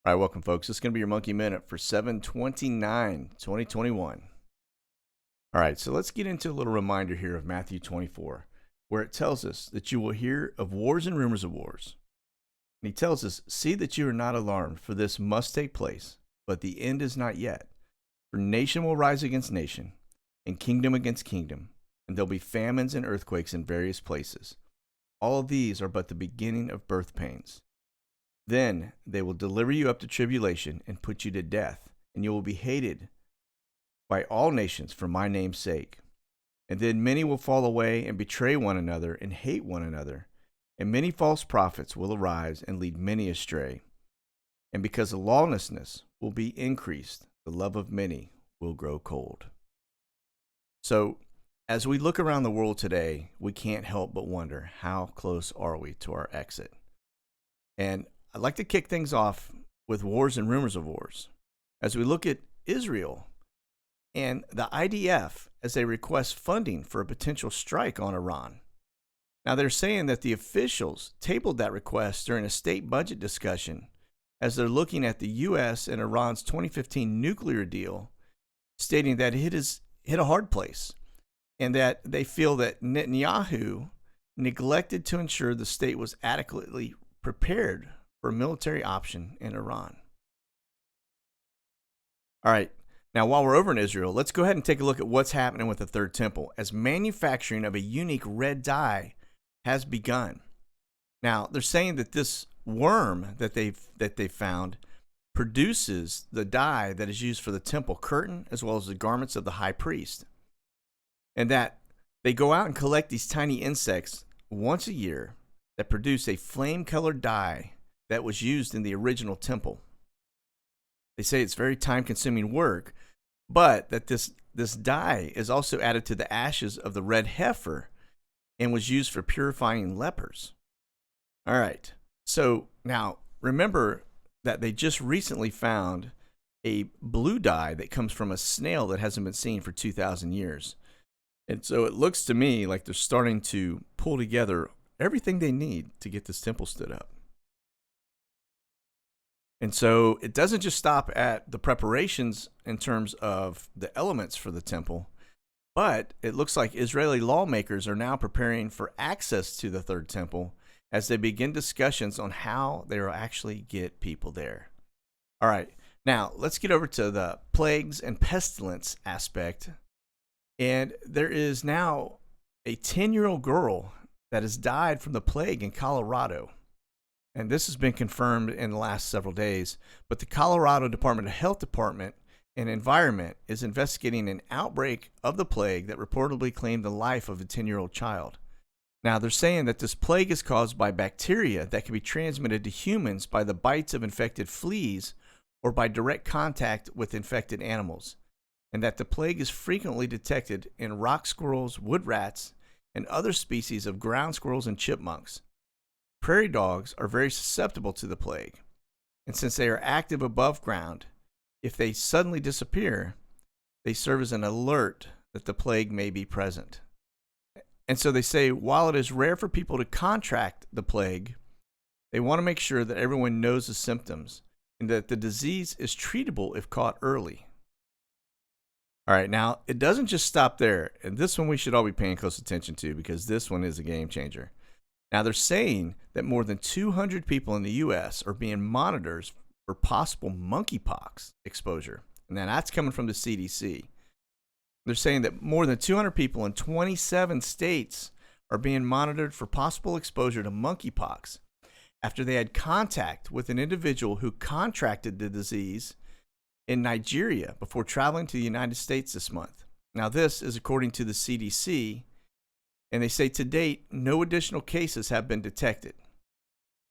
All right, welcome, folks. This is going to be your Monkey Minute for 7/29/2021. All right, so let's get into a little reminder here of Matthew 24, where it tells us that you will hear of wars and rumors of wars. And he tells us, see that you are not alarmed, for this must take place, but the end is not yet. For nation will rise against nation, and kingdom against kingdom, and there'll be famines and earthquakes in various places. All of these are but the beginning of birth pains. Then they will deliver you up to tribulation and put you to death, and you will be hated by all nations for my name's sake. And then many will fall away and betray one another and hate one another. And many false prophets will arise and lead many astray. And because the lawlessness will be increased, the love of many will grow cold. So, as we look around the world today, we can't help but wonder, how close are we to our exit? And I'd like to kick things off with wars and rumors of wars. As we look at Israel and the IDF as they request funding for a potential strike on Iran. Now, they're saying that the officials tabled that request during a state budget discussion as they're looking at the U.S. and Iran's 2015 nuclear deal, stating that it has hit a hard place and that they feel that Netanyahu neglected to ensure the state was adequately prepared for a military option in Iran. All right, now while we're over in Israel, let's go ahead and take a look at what's happening with the Third Temple as manufacturing of a unique red dye has begun. Now, they're saying that this worm that they've found produces the dye that is used for the temple curtain as well as the garments of the high priest. And that they go out and collect these tiny insects once a year that produce a flame-colored dye that was used in the original temple. They say it's very time-consuming work, but that this dye is also added to the ashes of the red heifer and was used for purifying lepers. All right, so now remember that they just recently found a blue dye that comes from a snail that hasn't been seen for 2,000 years. And so it looks to me like they're starting to pull together everything they need to get this temple stood up. And so it doesn't just stop at the preparations in terms of the elements for the temple, but it looks like Israeli lawmakers are now preparing for access to the Third Temple as they begin discussions on how they will actually get people there. All right, now let's get over to the plagues and pestilence aspect. And there is now a 10-year-old girl that has died from the plague in Colorado. And this has been confirmed in the last several days, but the Colorado Department of Health Department and Environment is investigating an outbreak of the plague that reportedly claimed the life of a 10-year-old child. Now, they're saying that this plague is caused by bacteria that can be transmitted to humans by the bites of infected fleas or by direct contact with infected animals, and that the plague is frequently detected in rock squirrels, wood rats, and other species of ground squirrels and chipmunks. Prairie dogs are very susceptible to the plague, and since they are active above ground, if they suddenly disappear, they serve as an alert that the plague may be present. And so they say while it is rare for people to contract the plague, they want to make sure that everyone knows the symptoms and that the disease is treatable if caught early. All right, now it doesn't just stop there, and this one we should all be paying close attention to because this one is a game changer. Now, they're saying that more than 200 people in the U.S. are being monitored for possible monkeypox exposure. And now that's coming from the CDC. They're saying that more than 200 people in 27 states are being monitored for possible exposure to monkeypox after they had contact with an individual who contracted the disease in Nigeria before traveling to the United States this month. Now, this is according to the CDC. And they say to date, no additional cases have been detected.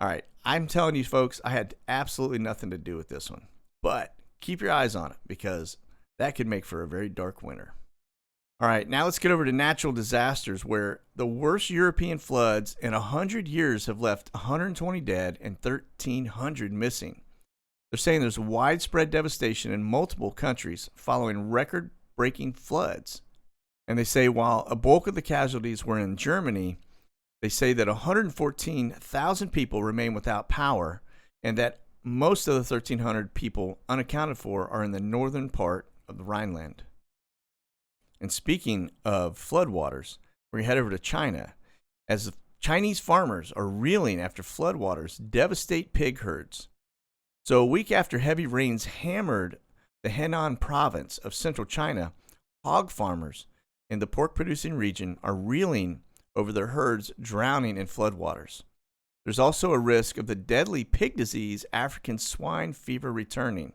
All right, I'm telling you, folks, I had absolutely nothing to do with this one. But keep your eyes on it because that could make for a very dark winter. All right, now let's get over to natural disasters where the worst European floods in 100 years have left 120 dead and 1,300 missing. They're saying there's widespread devastation in multiple countries following record-breaking floods. And they say while a bulk of the casualties were in Germany, they say that 114,000 people remain without power and that most of the 1,300 people unaccounted for are in the northern part of the Rhineland. And speaking of floodwaters, we're going to head over to China, as Chinese farmers are reeling after floodwaters devastate pig herds. So a week after heavy rains hammered the Henan province of central China, hog farmers in the pork-producing region are reeling over their herds drowning in floodwaters. There's also a risk of the deadly pig disease African swine fever returning.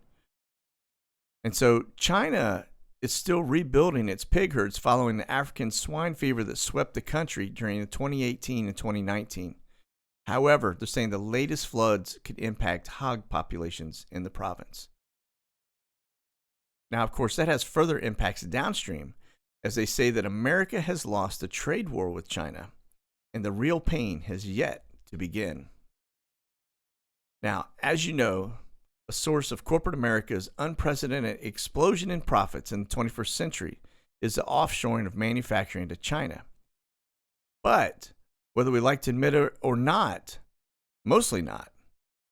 And so China is still rebuilding its pig herds following the African swine fever that swept the country during the 2018 and 2019. However, they're saying the latest floods could impact hog populations in the province. Now, of course, that has further impacts downstream, as they say that America has lost a trade war with China, and the real pain has yet to begin. Now, as you know, a source of corporate America's unprecedented explosion in profits in the 21st century is the offshoring of manufacturing to China. But whether we like to admit it or not, mostly not,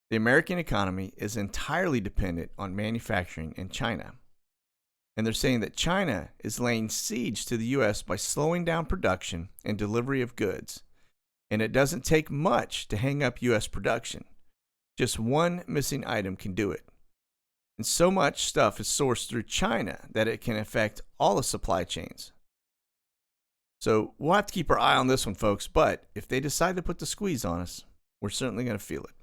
the American economy is entirely dependent on manufacturing in China. And they're saying that China is laying siege to the U.S. by slowing down production and delivery of goods. And it doesn't take much to hang up U.S. production. Just one missing item can do it. And so much stuff is sourced through China that it can affect all the supply chains. So we'll have to keep our eye on this one, folks. But if they decide to put the squeeze on us, we're certainly going to feel it.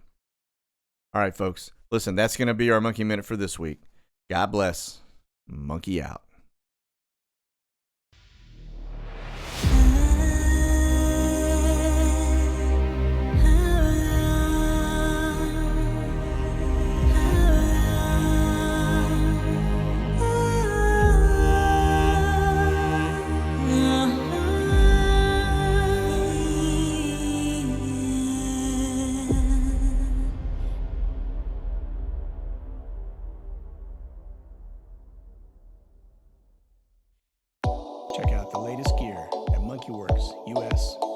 All right, folks. Listen, that's going to be our Monkey Minute for this week. God bless. Monkey out. Check out the latest gear at Werx, US.